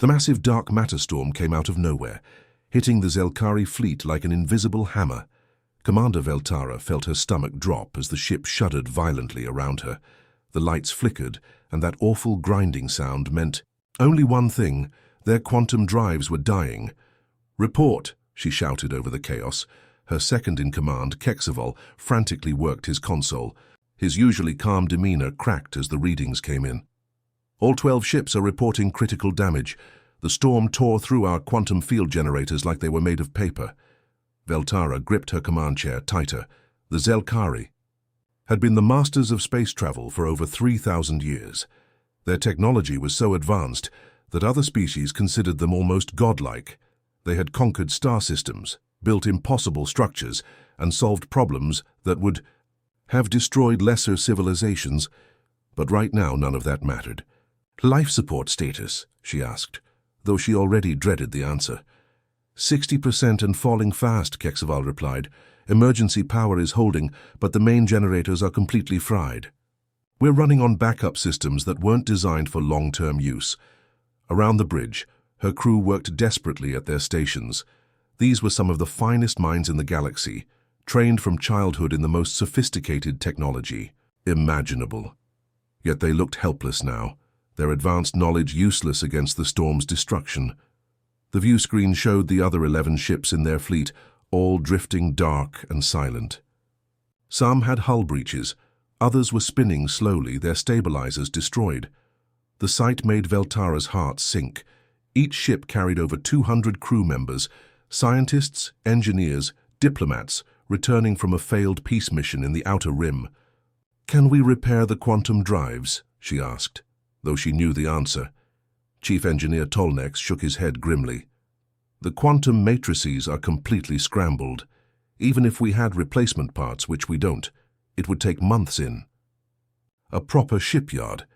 The massive dark matter storm came out of nowhere, hitting the Zelkari fleet like an invisible hammer. Commander Veltara felt her stomach drop as the ship shuddered violently around her. The lights flickered, and that awful grinding sound meant only one thing: their quantum drives were dying. "Report," she shouted over the chaos. Her second-in-command, Kexavol, frantically worked his console. His usually calm demeanor cracked as the readings came in. "All 12 ships are reporting critical damage. The storm tore through our quantum field generators like they were made of paper." Veltara gripped her command chair tighter. The Zelkari had been the masters of space travel for over 3,000 years. Their technology was so advanced that other species considered them almost godlike. They had conquered star systems, built impossible structures, and solved problems that would have destroyed lesser civilizations. But right now, none of that mattered. "Life support status?" she asked, though she already dreaded the answer. 60% and falling fast," Kexaval replied. "Emergency power is holding, but the main generators are completely fried. We're running on backup systems that weren't designed for long-term use." Around the bridge, her crew worked desperately at their stations. These were some of the finest minds in the galaxy, trained from childhood in the most sophisticated technology imaginable. Yet they looked helpless now, their advanced knowledge useless against the storm's destruction. The view screen showed the other 11 ships in their fleet, all drifting dark and silent. Some had hull breaches, others were spinning slowly, their stabilizers destroyed. The sight made Veltara's heart sink. Each ship carried over 200 crew members, scientists, engineers, diplomats, returning from a failed peace mission in the Outer Rim. "Can we repair the quantum drives?" she asked, though she knew the answer. Chief Engineer Tolnex shook his head grimly. "The quantum matrices are completely scrambled. Even if we had replacement parts, which we don't, it would take months in. A proper shipyard.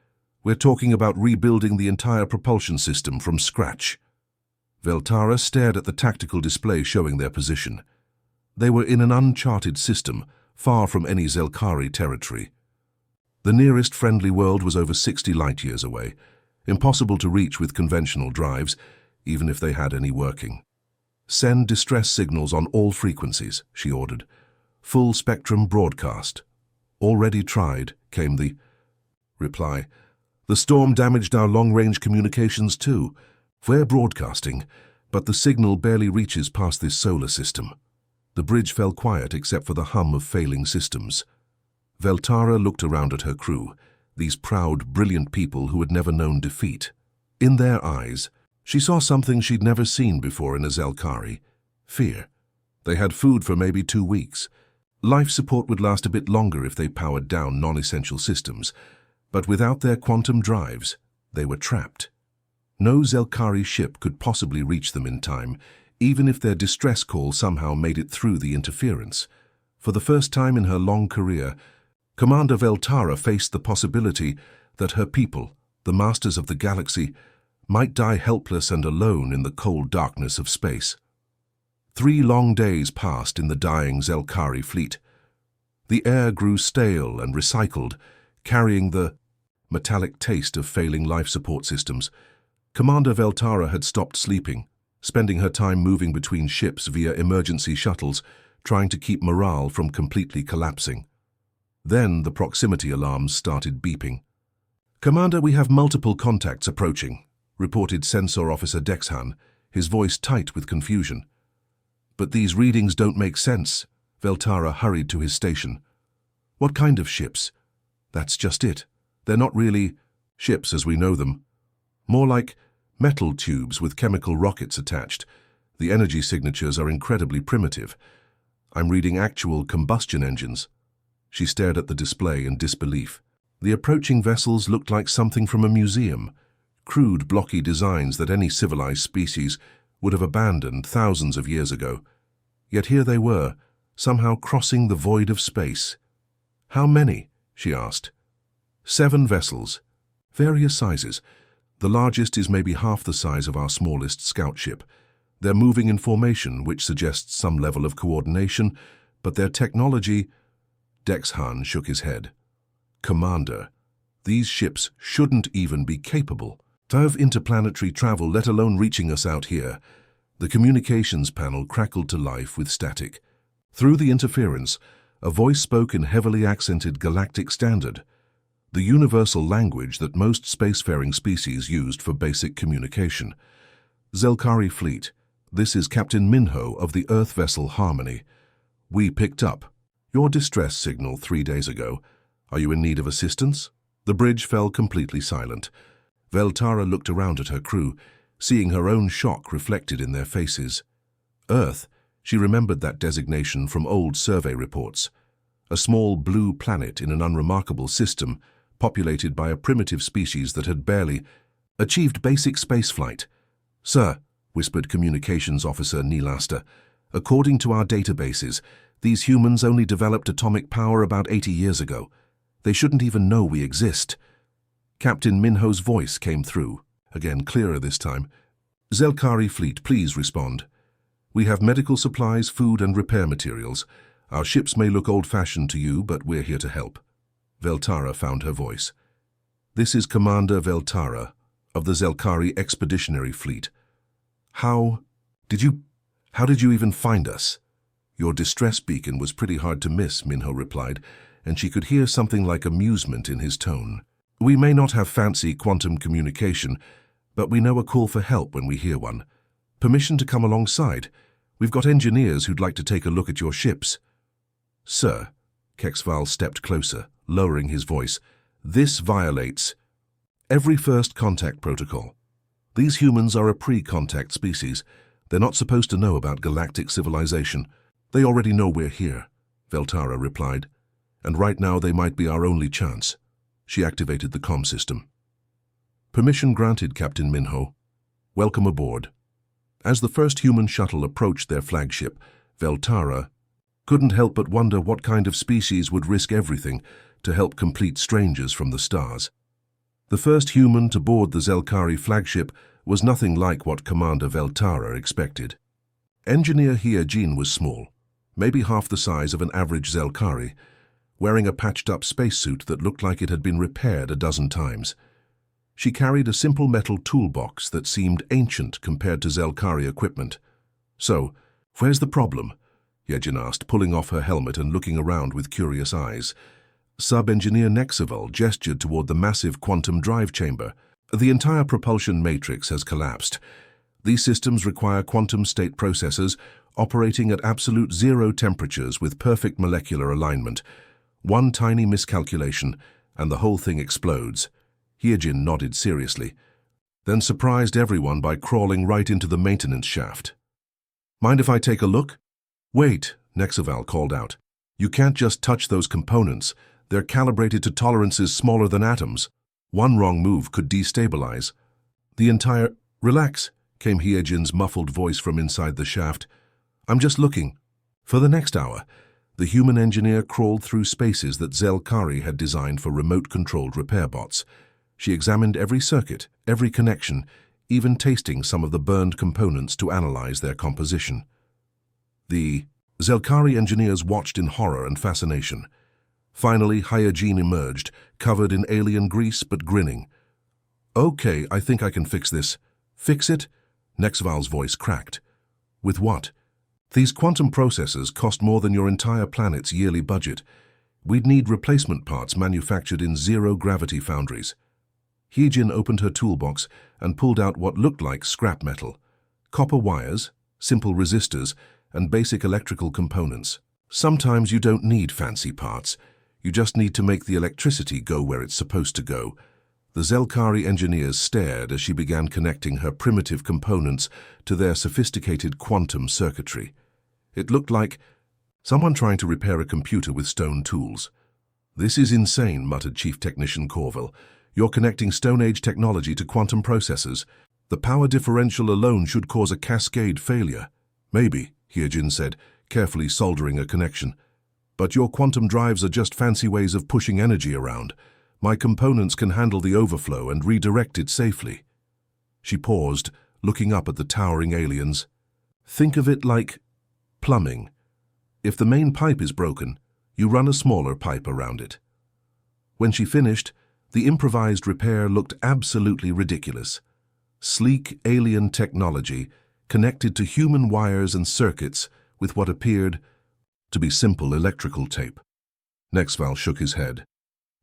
We're talking about rebuilding the entire propulsion system from scratch." Veltara stared at the tactical display showing their position. They were in an uncharted system, far from any Zelkari territory. The nearest friendly world was over 60 light-years away, impossible to reach with conventional drives, even if they had any working. "Send distress signals on all frequencies," she ordered. "Full spectrum broadcast." "Already tried," came the reply. "The storm damaged our long-range communications too. We're broadcasting, but the signal barely reaches past this solar system." The bridge fell quiet except for the hum of failing systems. Veltara looked around at her crew, these proud, brilliant people who had never known defeat. In their eyes, she saw something she'd never seen before in a Zelkari: fear. They had food for maybe 2 weeks. Life support would last a bit longer if they powered down non-essential systems, but without their quantum drives, they were trapped. No Zelkari ship could possibly reach them in time, even if their distress call somehow made it through the interference. For the first time in her long career, Commander Veltara faced the possibility that her people, the masters of the galaxy, might die helpless and alone in the cold darkness of space. 3 long days passed in the dying Zelkari fleet. The air grew stale and recycled, carrying the metallic taste of failing life support systems. Commander Veltara had stopped sleeping, spending her time moving between ships via emergency shuttles, trying to keep morale from completely collapsing. Then the proximity alarms started beeping. "Commander, we have multiple contacts approaching," reported Sensor Officer Dexhan, his voice tight with confusion. "But these readings don't make sense." Veltara hurried to his station. "What kind of ships?" "That's just it. They're not really ships as we know them. More like metal tubes with chemical rockets attached. The energy signatures are incredibly primitive. I'm reading actual combustion engines." She stared at the display in disbelief. The approaching vessels looked like something from a museum, crude, blocky designs that any civilized species would have abandoned thousands of years ago. Yet here they were, somehow crossing the void of space. "How many?" she asked. 7 vessels, various sizes. The largest is maybe half the size of our smallest scout ship. They're moving in formation, which suggests some level of coordination, but their technology— Dexhan shook his head. "Commander, these ships shouldn't even be capable." Of interplanetary travel, let alone reaching us out here. The communications panel crackled to life with static. Through the interference, a voice spoke in heavily accented Galactic Standard, the universal language that most spacefaring species used for basic communication. Zelkari Fleet, this is Captain Minho of the Earth vessel Harmony. We picked up your distress signal 3 days ago. Are you in need of assistance? The bridge fell completely silent. Veltara looked around at her crew, seeing her own shock reflected in their faces. Earth, she remembered that designation from old survey reports. A small blue planet in an unremarkable system, populated by a primitive species that had barely achieved basic spaceflight. Sir, whispered Communications Officer Neelaster, according to our databases, these humans only developed atomic power about 80 years ago. They shouldn't even know we exist. Captain Minho's voice came through, again clearer this time. Zelkari Fleet, please respond. We have medical supplies, food and repair materials. Our ships may look old-fashioned to you, but we're here to help. Veltara found her voice. This is Commander Veltara of the Zelkari Expeditionary Fleet. How did you even find us? Your distress beacon was pretty hard to miss, Minho replied, and she could hear something like amusement in his tone. We may not have fancy quantum communication, but we know a call for help when we hear one. Permission to come alongside. We've got engineers who'd like to take a look at your ships. Sir, Kexval stepped closer, lowering his voice. This violates every first contact protocol. These humans are a pre-contact species. They're not supposed to know about galactic civilization. They already know we're here, Veltara replied. And right now they might be our only chance. She activated the comm system. Permission granted, Captain Minho. Welcome aboard. As the first human shuttle approached their flagship, Veltara couldn't help but wonder what kind of species would risk everything to help complete strangers from the stars. The first human to board the Zelkari flagship was nothing like what Commander Veltara expected. Engineer Hyojin was small, maybe half the size of an average Zelkari, wearing a patched-up spacesuit that looked like it had been repaired a dozen times. She carried a simple metal toolbox that seemed ancient compared to Zelkari equipment. So, where's the problem? Hyojin asked, pulling off her helmet and looking around with curious eyes. Sub-Engineer Nexaval gestured toward the massive quantum drive chamber. The entire propulsion matrix has collapsed. These systems require quantum state processors operating at absolute zero temperatures with perfect molecular alignment. One tiny miscalculation, and the whole thing explodes. Hyojin nodded seriously, then surprised everyone by crawling right into the maintenance shaft. Mind if I take a look? Wait, Nexaval called out. You can't just touch those components. They're calibrated to tolerances smaller than atoms. One wrong move could destabilize the entire— Relax, came Hyojin's muffled voice from inside the shaft. I'm just looking. For the next hour, the human engineer crawled through spaces that Zelkari had designed for remote-controlled repair bots. She examined every circuit, every connection, even tasting some of the burned components to analyze their composition. The Zelkari engineers watched in horror and fascination. Finally, Hyojin emerged, covered in alien grease but grinning. Okay, I think I can fix this. Fix it? Nexval's voice cracked. With what? These quantum processors cost more than your entire planet's yearly budget. We'd need replacement parts manufactured in zero-gravity foundries. Hyojin opened her toolbox and pulled out what looked like scrap metal. Copper wires, simple resistors, and basic electrical components. Sometimes you don't need fancy parts. You just need to make the electricity go where it's supposed to go. The Zelkari engineers stared as she began connecting her primitive components to their sophisticated quantum circuitry. It looked like someone trying to repair a computer with stone tools. This is insane, muttered Chief Technician Corville. You're connecting Stone Age technology to quantum processors. The power differential alone should cause a cascade failure. Maybe, Hyojin said, carefully soldering a connection. But your quantum drives are just fancy ways of pushing energy around. My components can handle the overflow and redirect it safely. She paused, looking up at the towering aliens. Think of it like plumbing. If the main pipe is broken, you run a smaller pipe around it. When she finished, The improvised repair looked absolutely ridiculous. Sleek alien technology connected to human wires and circuits with what appeared to be simple electrical tape. Nexval shook his head.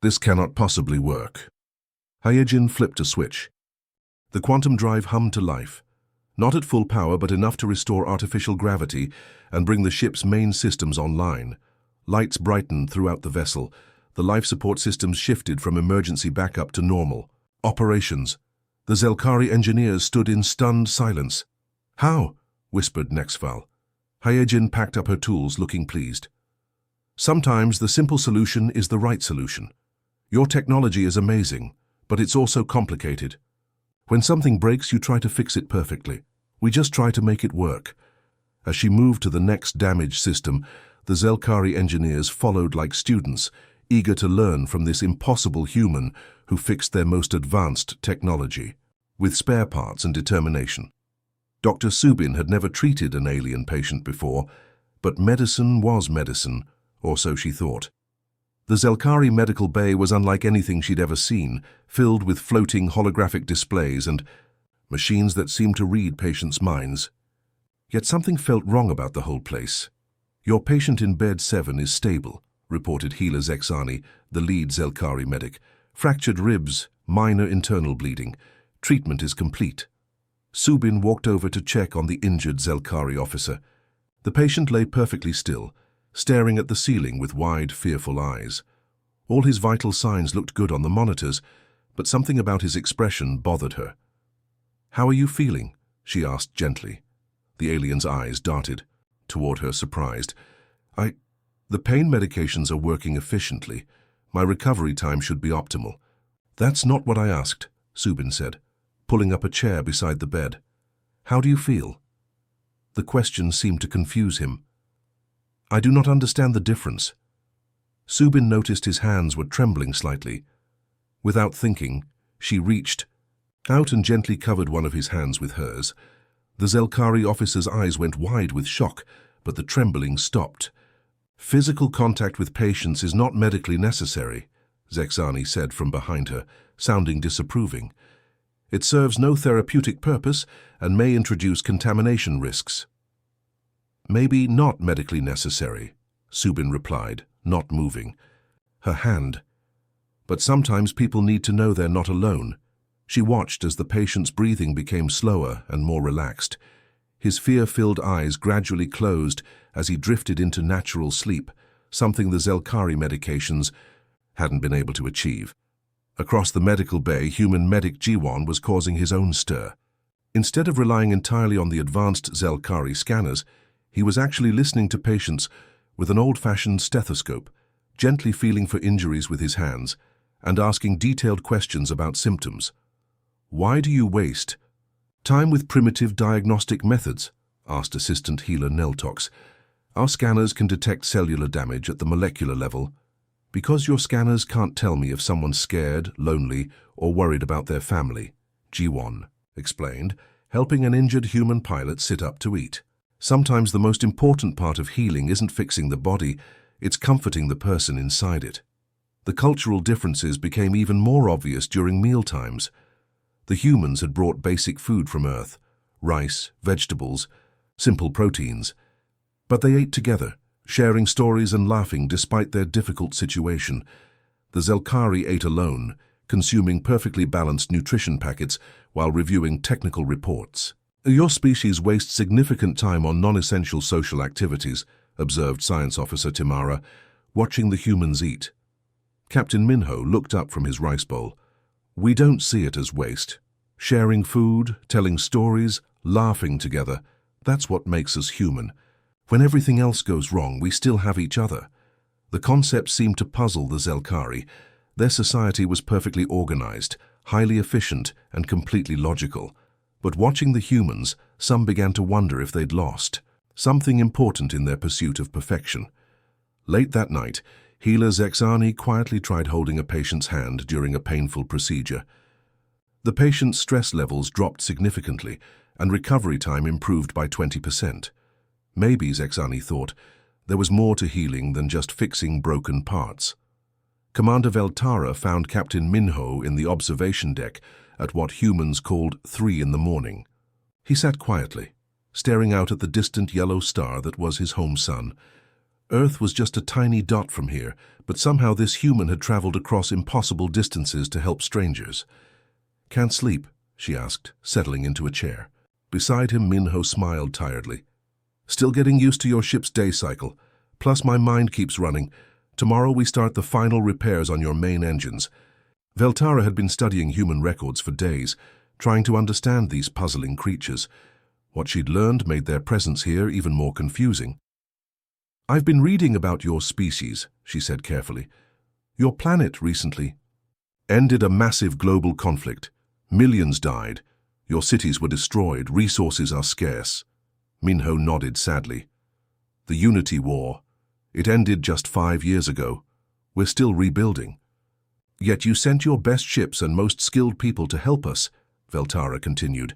This cannot possibly work. Hyejin flipped a switch. The quantum drive hummed to life. Not at full power, but enough to restore artificial gravity and bring the ship's main systems online. Lights brightened throughout the vessel. The life support systems shifted from emergency backup to normal. Operations. The Zelkari engineers stood in stunned silence. "How?" whispered Nexval. Hyejin packed up her tools, looking pleased. "Sometimes the simple solution is the right solution. Your technology is amazing, but it's also complicated. When something breaks, you try to fix it perfectly. We just try to make it work." As she moved to the next damaged system, the Zelkari engineers followed like students, eager to learn from this impossible human who fixed their most advanced technology, with spare parts and determination. Dr. Subin had never treated an alien patient before, but medicine was medicine, or so she thought. The Zelkari medical bay was unlike anything she'd ever seen, filled with floating holographic displays and machines that seemed to read patients' minds. Yet something felt wrong about the whole place. "Your patient in bed 7 is stable," reported Healer Zexani, the lead Zelkari medic. "Fractured ribs, minor internal bleeding. Treatment is complete." Subin walked over to check on the injured Zelkari officer. The patient lay perfectly still, staring at the ceiling with wide, fearful eyes. All his vital signs looked good on the monitors, but something about his expression bothered her. "How are you feeling?" she asked gently. The alien's eyes darted toward her, surprised. The pain medications are working efficiently. My recovery time should be optimal." "That's not what I asked," Subin said, pulling up a chair beside the bed. "How do you feel?" The question seemed to confuse him. "I do not understand the difference." Subin noticed his hands were trembling slightly. Without thinking, she reached out and gently covered one of his hands with hers. The Zelkari officer's eyes went wide with shock, but the trembling stopped. "Physical contact with patients is not medically necessary," Zexani said from behind her, sounding disapproving. "It serves no therapeutic purpose and may introduce contamination risks." "Maybe not medically necessary," Subin replied, not moving. Her hand. "But sometimes people need to know they're not alone." She watched as the patient's breathing became slower and more relaxed. His fear-filled eyes gradually closed as he drifted into natural sleep, something the Zelkari medications hadn't been able to achieve. Across the medical bay, human medic Jiwon was causing his own stir. Instead of relying entirely on the advanced Zelkari scanners, he was actually listening to patients with an old-fashioned stethoscope, gently feeling for injuries with his hands, and asking detailed questions about symptoms. "Why do you waste time with primitive diagnostic methods?" asked Assistant Healer Neltox. "Our scanners can detect cellular damage at the molecular level. Because your scanners can't tell me if someone's scared, lonely, or worried about their family," Jiwon explained, helping an injured human pilot sit up to eat. "Sometimes the most important part of healing isn't fixing the body, it's comforting the person inside it." The cultural differences became even more obvious during mealtimes. The humans had brought basic food from Earth, rice, vegetables, simple proteins. But they ate together, sharing stories and laughing despite their difficult situation. The Zelkari ate alone, consuming perfectly balanced nutrition packets while reviewing technical reports. "Your species wastes significant time on non-essential social activities," observed Science Officer Timara, watching the humans eat. Captain Minho looked up from his rice bowl. "We don't see it as waste. Sharing food, telling stories, laughing together, that's what makes us human. When everything else goes wrong, we still have each other." The concept seemed to puzzle the Zelkari. Their society was perfectly organized, highly efficient, and completely logical. But watching the humans, some began to wonder if they'd lost something important in their pursuit of perfection. Late that night, Healer Zexani quietly tried holding a patient's hand during a painful procedure. The patient's stress levels dropped significantly, and recovery time improved by 20%. Maybe, Zexani thought, there was more to healing than just fixing broken parts. Commander Veltara found Captain Minho in the observation deck at what humans called 3 in the morning. He sat quietly, staring out at the distant yellow star that was his home sun. Earth was just a tiny dot from here, but somehow this human had traveled across impossible distances to help strangers. "Can't sleep?" she asked, settling into a chair. Beside him, Minho smiled tiredly. "Still getting used to your ship's day cycle. Plus my mind keeps running. Tomorrow we start the final repairs on your main engines." Veltara had been studying human records for days, trying to understand these puzzling creatures. What she'd learned made their presence here even more confusing. "I've been reading about your species," she said carefully. "Your planet recently ended a massive global conflict. Millions died. Your cities were destroyed. Resources are scarce." Minho nodded sadly. "The Unity War. It ended just 5 years ago. We're still rebuilding." "Yet you sent your best ships and most skilled people to help us," Veltara continued.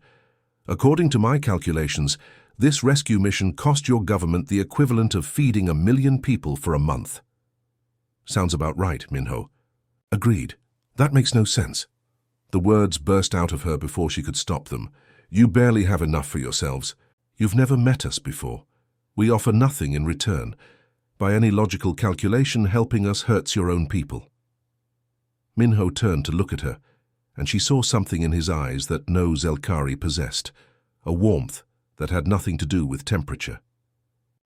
"According to my calculations, this rescue mission cost your government the equivalent of feeding 1 million people for a month." "Sounds about right," Minho agreed. "That makes no sense." The words burst out of her before she could stop them. "You barely have enough for yourselves. You've never met us before. We offer nothing in return. By any logical calculation, helping us hurts your own people." Minho turned to look at her, and she saw something in his eyes that no Zelkari possessed, a warmth that had nothing to do with temperature.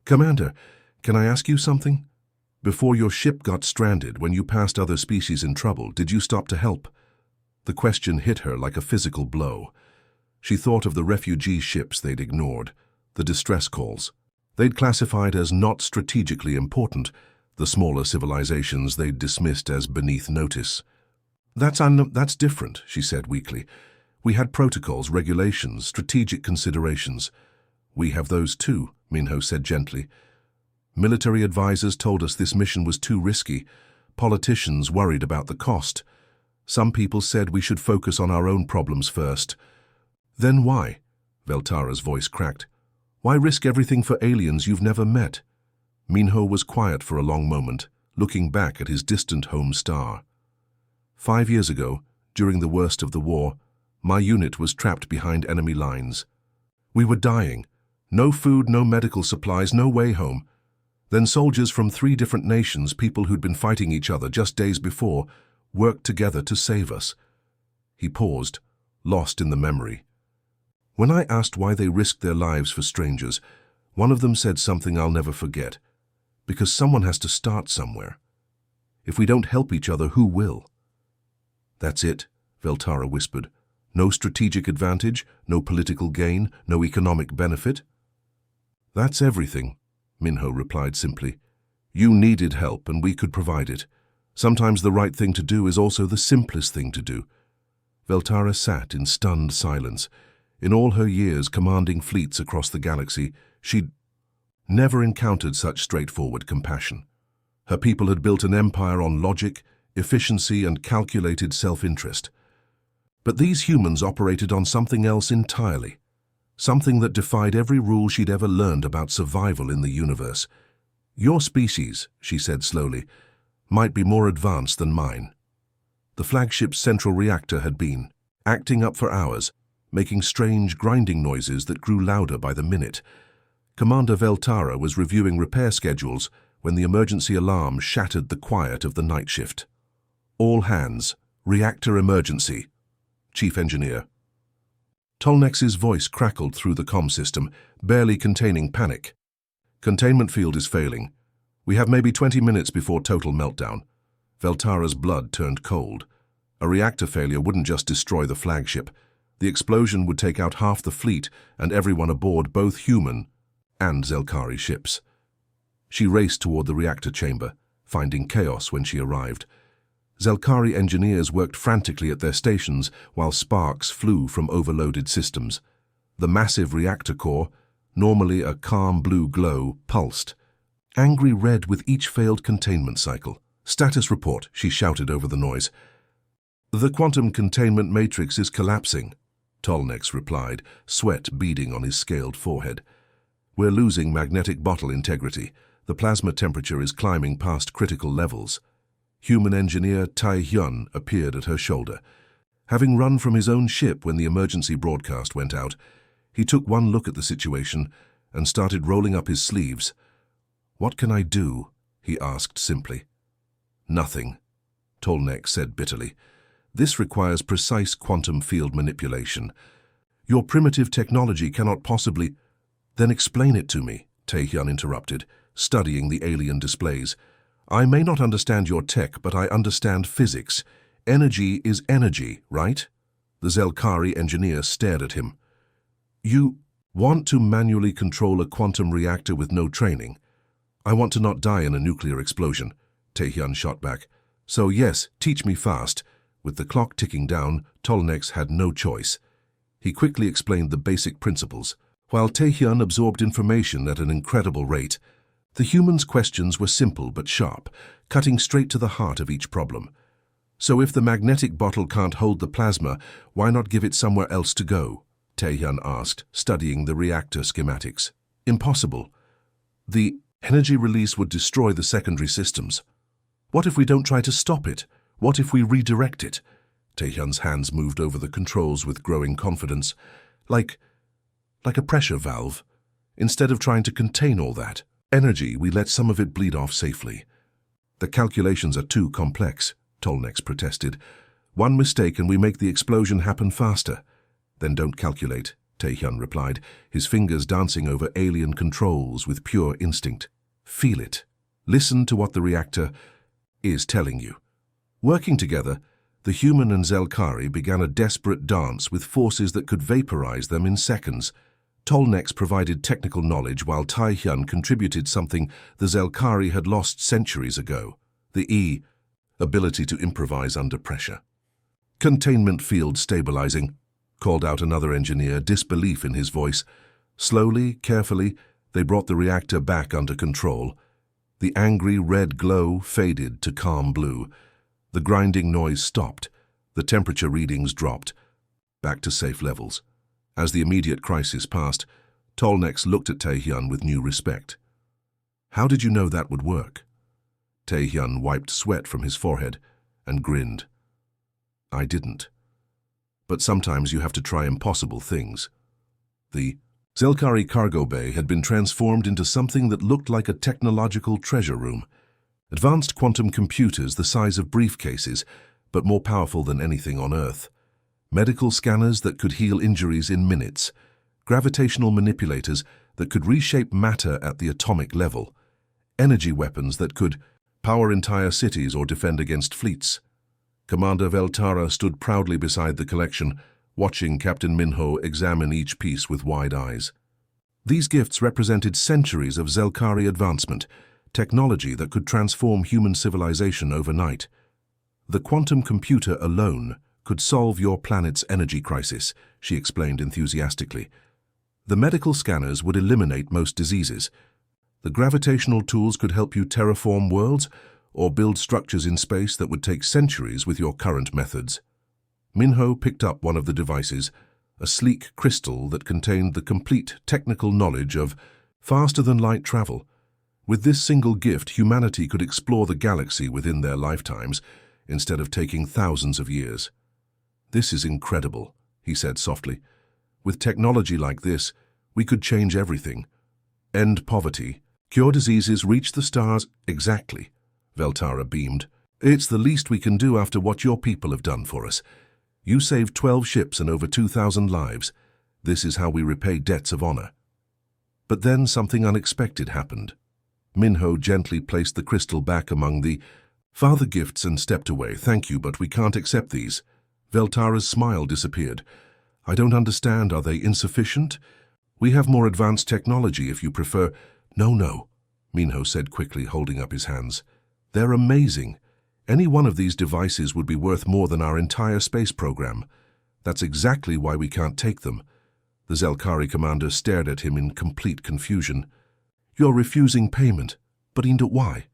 "Commander, can I ask you something? Before your ship got stranded, when you passed other species in trouble, did you stop to help?" The question hit her like a physical blow. She thought of the refugee ships they'd ignored, the distress calls. They'd classified as not strategically important, the smaller civilizations they'd dismissed as beneath notice. That's different," she said weakly. "We had protocols, regulations, strategic considerations." "We have those too," Minho said gently. "Military advisors told us this mission was too risky. Politicians worried about the cost. Some people said we should focus on our own problems first." "Then why?" Veltara's voice cracked. "Why risk everything for aliens you've never met?" Minho was quiet for a long moment, looking back at his distant home star. 5 years ago, during the worst of the war, my unit was trapped behind enemy lines. We were dying. No food, no medical supplies, no way home. Then soldiers from 3 different nations, people who'd been fighting each other just days before, worked together to save us." He paused, lost in the memory. "When I asked why they risked their lives for strangers, one of them said something I'll never forget. Because someone has to start somewhere. If we don't help each other, who will?" "That's it," Veltara whispered. "No strategic advantage, no political gain, no economic benefit?" "That's everything," Minho replied simply. "You needed help and we could provide it. Sometimes the right thing to do is also the simplest thing to do." Veltara sat in stunned silence. In all her years commanding fleets across the galaxy, she'd never encountered such straightforward compassion. Her people had built an empire on logic, efficiency, and calculated self-interest. But these humans operated on something else entirely, something that defied every rule she'd ever learned about survival in the universe. "Your species," she said slowly, "might be more advanced than mine. The flagship's central reactor had been acting up for hours, making strange grinding noises that grew louder by the minute. Commander Veltara was reviewing repair schedules when the emergency alarm shattered the quiet of the night shift. "All hands, reactor emergency. Chief Engineer." Tolnex's voice crackled through the comm system, barely containing panic. "Containment field is failing. We have maybe 20 minutes before total meltdown." Veltara's blood turned cold. A reactor failure wouldn't just destroy the flagship. The explosion would take out half the fleet and everyone aboard both human and Zelkari ships. She raced toward the reactor chamber, finding chaos when she arrived. Zelkari engineers worked frantically at their stations while sparks flew from overloaded systems. The massive reactor core, normally a calm blue glow, pulsed, angry red with each failed containment cycle. "Status report," she shouted over the noise. "The quantum containment matrix is collapsing," Tolnex replied, sweat beading on his scaled forehead. "We're losing magnetic bottle integrity. The plasma temperature is climbing past critical levels." Human engineer Tai Hyun appeared at her shoulder. Having run from his own ship when the emergency broadcast went out, he took one look at the situation and started rolling up his sleeves. "What can I do?" he asked simply. "Nothing," Tolnek said bitterly. "This requires precise quantum field manipulation. Your primitive technology cannot possibly—" "Then explain it to me," Taehyun interrupted, studying the alien displays. "I may not understand your tech, but I understand physics. Energy is energy, right?" The Zelkari engineer stared at him. "You want to manually control a quantum reactor with no training? I want to not die in a nuclear explosion," Taehyun shot back. "So yes, teach me fast." With the clock ticking down, Tolnex had no choice. He quickly explained the basic principles. While Taehyun absorbed information at an incredible rate, the human's questions were simple but sharp, cutting straight to the heart of each problem. "So if the magnetic bottle can't hold the plasma, why not give it somewhere else to go?" Taehyun asked, studying the reactor schematics. "Impossible. The energy release would destroy the secondary systems. What if we don't try to stop it? What if we redirect it?" Taehyun's hands moved over the controls with growing confidence. Like a pressure valve. Instead of trying to contain all that energy, we let some of it bleed off safely. "The calculations are too complex," Tolnex protested. "One mistake and we make the explosion happen faster." "Then don't calculate," Taehyun replied, his fingers dancing over alien controls with pure instinct. "Feel it. Listen to what the reactor is telling you." Working together, the human and Zelkari began a desperate dance with forces that could vaporize them in seconds. Tolnex provided technical knowledge while Taehyun contributed something the Zelkari had lost centuries ago, the ability to improvise under pressure. "Containment field stabilizing," called out another engineer, disbelief in his voice. Slowly, carefully, they brought the reactor back under control. The angry red glow faded to calm blue. The grinding noise stopped. The temperature readings dropped. Back to safe levels. As the immediate crisis passed, Tolnex looked at Taehyun with new respect. "How did you know that would work?" Taehyun wiped sweat from his forehead and grinned. "I didn't. But sometimes you have to try impossible things." The Zelkari cargo bay had been transformed into something that looked like a technological treasure room. Advanced quantum computers the size of briefcases, but more powerful than anything on Earth. Medical scanners that could heal injuries in minutes. Gravitational manipulators that could reshape matter at the atomic level. Energy weapons that could power entire cities or defend against fleets. Commander Veltara stood proudly beside the collection, watching Captain Minho examine each piece with wide eyes. These gifts represented centuries of Zelkari advancement, technology that could transform human civilization overnight. "The quantum computer alone could solve your planet's energy crisis," she explained enthusiastically. "The medical scanners would eliminate most diseases. The gravitational tools could help you terraform worlds or build structures in space that would take centuries with your current methods." Minho picked up one of the devices, a sleek crystal that contained the complete technical knowledge of faster-than-light travel. With this single gift, humanity could explore the galaxy within their lifetimes, instead of taking thousands of years. "This is incredible," he said softly. "With technology like this, we could change everything. End poverty, cure diseases, reach the stars." "Exactly," Veltara beamed. "It's the least we can do after what your people have done for us. You saved 12 ships and over 2,000 lives. This is how we repay debts of honor." But then something unexpected happened. Minho gently placed the crystal back among the father gifts and stepped away. "Thank you, but we can't accept these." Veltara's smile disappeared. "I don't understand. Are they insufficient? We have more advanced technology if you prefer." No, Minho said quickly, holding up his hands. "They're amazing. Any one of these devices would be worth more than our entire space program. That's exactly why we can't take them." The Zelkari commander stared at him in complete confusion. "You're refusing payment, but why?"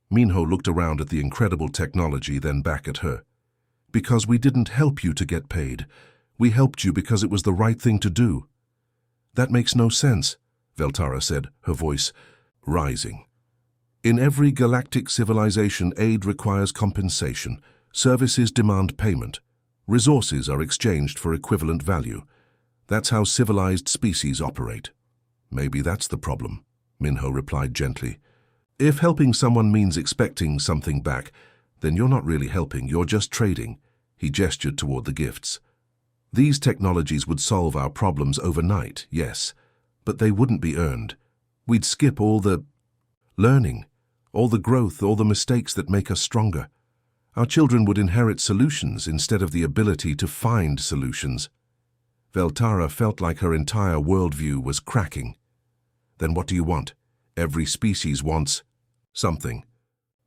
Minho looked around at the incredible technology, then back at her. "Because we didn't help you to get paid. We helped you because it was the right thing to do." "That makes no sense," Veltara said, her voice rising. In every galactic civilization, aid requires compensation. Services demand payment. Resources are exchanged for equivalent value. That's how civilized species operate. Maybe that's the problem, Minho replied gently. If helping someone means expecting something back, then you're not really helping, you're just trading. He gestured toward the gifts. These technologies would solve our problems overnight, yes, but they wouldn't be earned. We'd skip all the learning, all the growth, all the mistakes that make us stronger. Our children would inherit solutions instead of the ability to find solutions. Veltara felt like her entire worldview was cracking. Then what do you want? Every species wants something.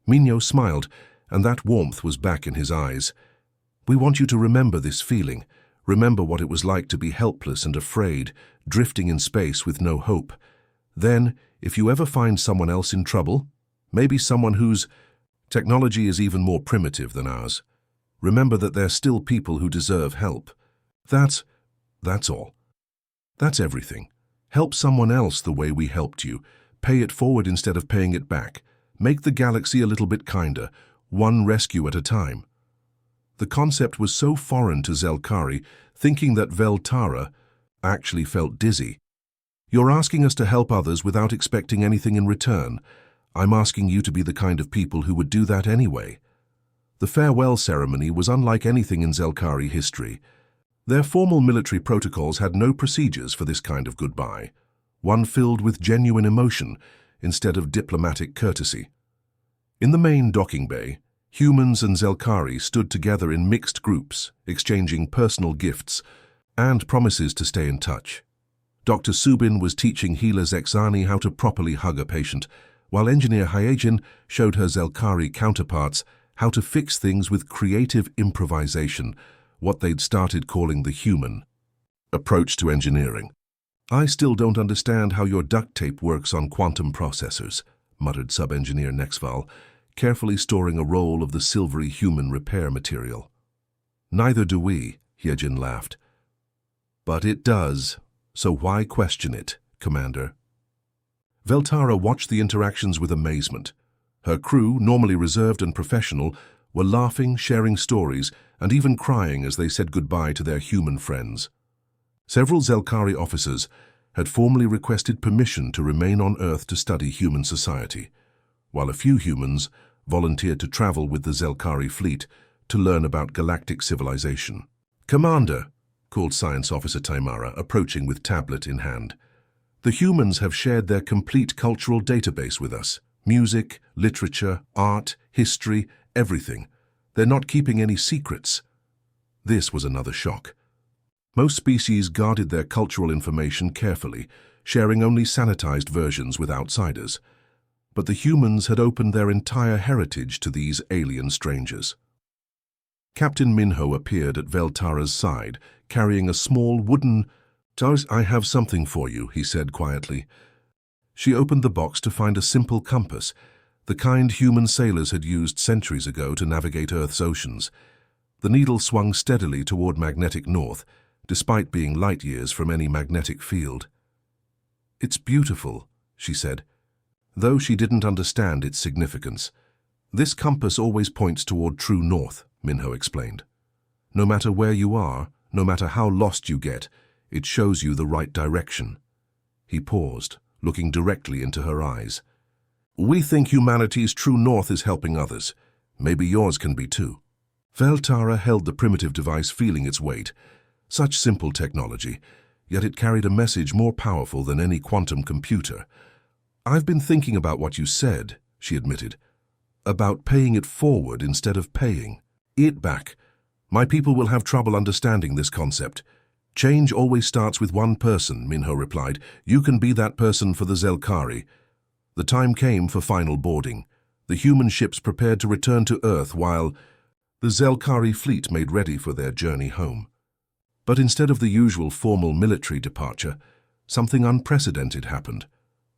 Minho smiled, and that warmth was back in his eyes. We want you to remember this feeling. Remember what it was like to be helpless and afraid, drifting in space with no hope. Then, if you ever find someone else in trouble, maybe someone whose technology is even more primitive than ours, remember that they're still people who deserve help. That's all. That's everything. Help someone else the way we helped you. Pay it forward instead of paying it back. Make the galaxy a little bit kinder, one rescue at a time. The concept was so foreign to Zelkari, thinking that Veltara actually felt dizzy. You're asking us to help others without expecting anything in return. I'm asking you to be the kind of people who would do that anyway. The farewell ceremony was unlike anything in Zelkari history. Their formal military protocols had no procedures for this kind of goodbye, one filled with genuine emotion instead of diplomatic courtesy. In the main docking bay, humans and Zelkari stood together in mixed groups, exchanging personal gifts and promises to stay in touch. Dr. Subin was teaching healer Zexani how to properly hug a patient, while engineer Hyagin showed her Zelkari counterparts how to fix things with creative improvisation, what they'd started calling the human approach to engineering. I still don't understand how your duct tape works on quantum processors, muttered sub-engineer Nexval, carefully storing a roll of the silvery human repair material. Neither do we, Hyejin laughed. But it does, so why question it, Commander? Veltara watched the interactions with amazement. Her crew, normally reserved and professional, were laughing, sharing stories, and even crying as they said goodbye to their human friends. Several Zelkari officers had formally requested permission to remain on Earth to study human society, while a few humans volunteered to travel with the Zelkari fleet to learn about galactic civilization. "Commander," called Science Officer Taimara, approaching with tablet in hand. "The humans have shared their complete cultural database with us. Music, literature, art, history, everything. They're not keeping any secrets." This was another shock. Most species guarded their cultural information carefully, sharing only sanitized versions with outsiders. But the humans had opened their entire heritage to these alien strangers. Captain Minho appeared at Veltara's side, carrying a small wooden... "I have something for you," he said quietly. She opened the box to find a simple compass, the kind human sailors had used centuries ago to navigate Earth's oceans. The needle swung steadily toward magnetic north, despite being light years from any magnetic field. "It's beautiful," she said, though she didn't understand its significance. "This compass always points toward true north," Minho explained. "No matter where you are, no matter how lost you get, it shows you the right direction." He paused, looking directly into her eyes. "We think humanity's true north is helping others. Maybe yours can be too." Veltara held the primitive device, feeling its weight. Such simple technology, yet it carried a message more powerful than any quantum computer. "I've been thinking about what you said," she admitted. "About paying it forward instead of paying it back. My people will have trouble understanding this concept." "Change always starts with one person," Minho replied. "You can be that person for the Zelkari." The time came for final boarding. The human ships prepared to return to Earth while the Zelkari fleet made ready for their journey home. But instead of the usual formal military departure, something unprecedented happened.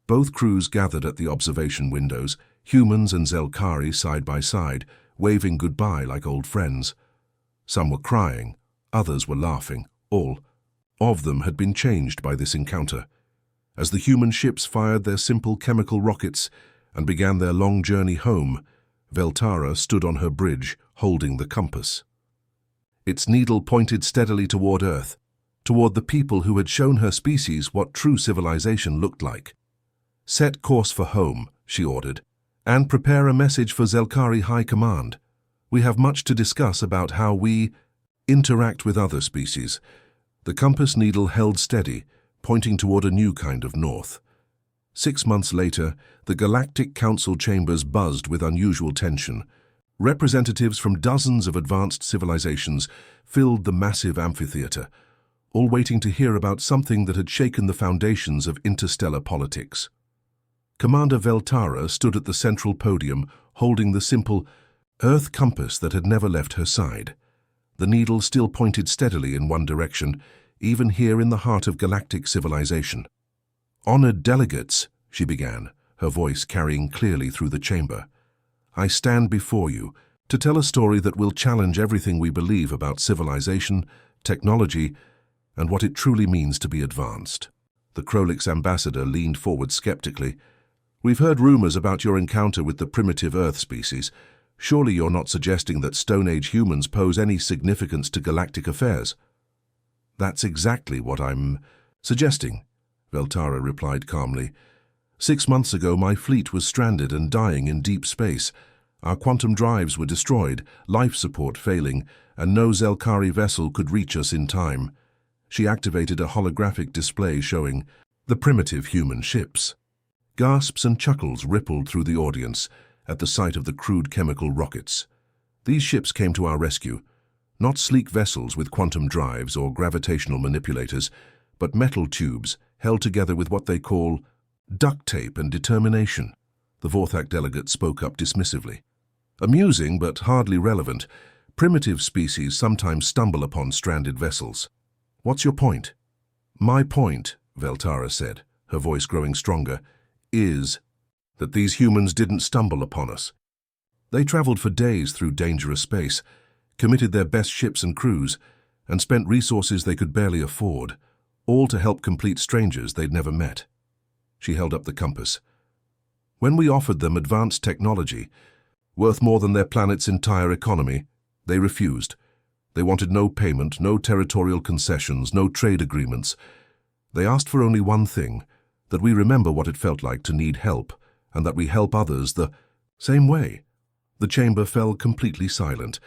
Both crews gathered at the observation windows, humans and Zelkari side by side, waving goodbye like old friends. Some were crying, others were laughing. All of them had been changed by this encounter. As the human ships fired their simple chemical rockets and began their long journey home, Veltara stood on her bridge, holding the compass. Its needle pointed steadily toward Earth, toward the people who had shown her species what true civilization looked like. "Set course for home," she ordered, "and prepare a message for Zelkari High Command. We have much to discuss about how we interact with other species." The compass needle held steady, pointing toward a new kind of north. 6 months later, the Galactic Council chambers buzzed with unusual tension. Representatives from dozens of advanced civilizations filled the massive amphitheater, all waiting to hear about something that had shaken the foundations of interstellar politics. Commander Veltara stood at the central podium, holding the simple Earth compass that had never left her side. The needle still pointed steadily in one direction, even here in the heart of galactic civilization. "Honored delegates," she began, her voice carrying clearly through the chamber, "I stand before you to tell a story that will challenge everything we believe about civilization, technology, and what it truly means to be advanced." The Krolix ambassador leaned forward skeptically. "We've heard rumors about your encounter with the primitive Earth species. Surely you're not suggesting that Stone Age humans pose any significance to galactic affairs?" "That's exactly what I'm suggesting," Veltara replied calmly. 6 months ago, my fleet was stranded and dying in deep space. Our quantum drives were destroyed, life support failing, and no Zelkari vessel could reach us in time. She activated a holographic display showing the primitive human ships. Gasps and chuckles rippled through the audience at the sight of the crude chemical rockets. These ships came to our rescue, not sleek vessels with quantum drives or gravitational manipulators, but metal tubes held together with what they call duct tape and determination. The Vorthak delegate spoke up dismissively. "Amusing, but hardly relevant. Primitive species sometimes stumble upon stranded vessels. What's your point?" "My point," Veltara said, her voice growing stronger, "is that these humans didn't stumble upon us. They traveled for days through dangerous space, committed their best ships and crews, and spent resources they could barely afford, all to help complete strangers they'd never met." She held up the compass. "When we offered them advanced technology, worth more than their planet's entire economy, they refused. They wanted no payment, no territorial concessions, no trade agreements. They asked for only one thing, that we remember what it felt like to need help, and that we help others the same way." The chamber fell completely silent.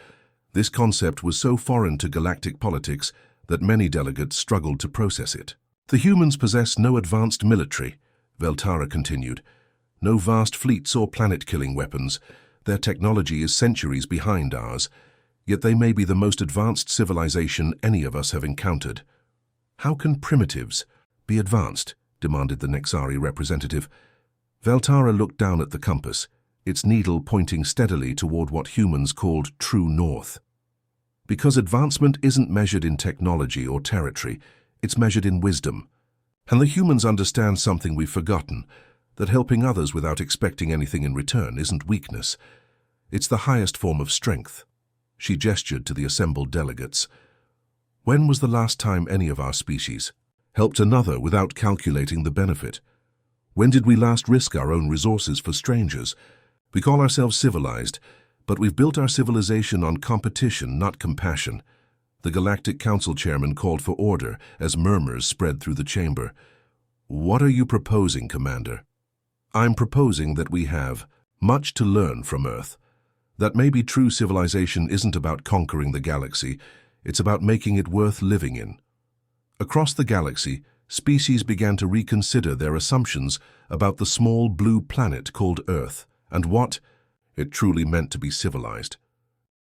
This concept was so foreign to galactic politics that many delegates struggled to process it. "The humans possess no advanced military," Veltara continued. "No vast fleets or planet-killing weapons. Their technology is centuries behind ours, yet they may be the most advanced civilization any of us have encountered." "How can primitives be advanced?" demanded the Nexari representative. Veltara looked down at the compass, its needle pointing steadily toward what humans called true north. "Because advancement isn't measured in technology or territory, it's measured in wisdom. And the humans understand something we've forgotten, that helping others without expecting anything in return isn't weakness. It's the highest form of strength." She gestured to the assembled delegates. "When was the last time any of our species helped another without calculating the benefit? When did we last risk our own resources for strangers? We call ourselves civilized, but we've built our civilization on competition, not compassion." The Galactic Council chairman called for order as murmurs spread through the chamber. "What are you proposing, Commander?" "I'm proposing that we have much to learn from Earth. That maybe true civilization isn't about conquering the galaxy, it's about making it worth living in." Across the galaxy, species began to reconsider their assumptions about the small blue planet called Earth and what it truly meant to be civilized.